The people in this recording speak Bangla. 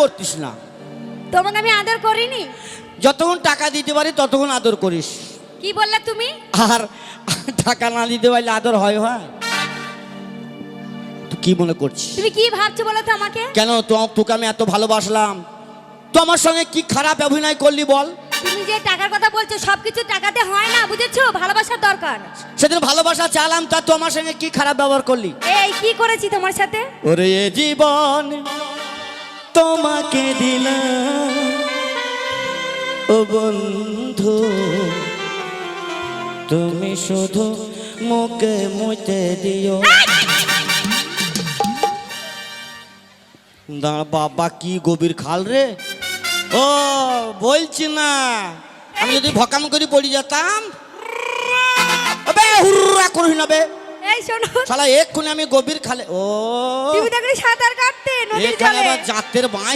করতিস না। তোমাকে আমি আদর করিনি? যতক্ষণ টাকা দিতে পারি ততক্ষণ আদর করিস। কি বললে তুমি? আর টাকা না দিতে পারলে আদর হয়? তুই কি মনে করছিস? তুমি কি ভাবছো বলো তো আমাকে? কেন তোকে আমি এত ভালোবাসলাম, তো আমার সঙ্গে কি খারাপ অভিনয় করলি বল? তুমি যে টাকার কথা বলছো সবকিছু টাকাতে হয় না, বুঝেছো? ভালোবাসার দরকার। সেদিন ভালোবাসা চালাম, তা তো আমার সঙ্গে কি খারাপ ব্যবহার করলি? এই কি করেছি তোমার সাথে? ওরে এ জীবন তোমাকে দিলাম ও বন্ধু, তুমি শুধু মুখে মুইতে দিও। দাঁড়া বাবা, কি গভীর খাল রে। ও বলছি না, আমি যদি ভকাম করে পড়ে যেতাম। আবে হুররা করিস না বে। এই শোনো, শালা এক্ষুনি আমি গভীর খালে। ও তুমি তো সাঁতার কাটতে নদীর এখানে জলে। আবার জাতের বাঁশ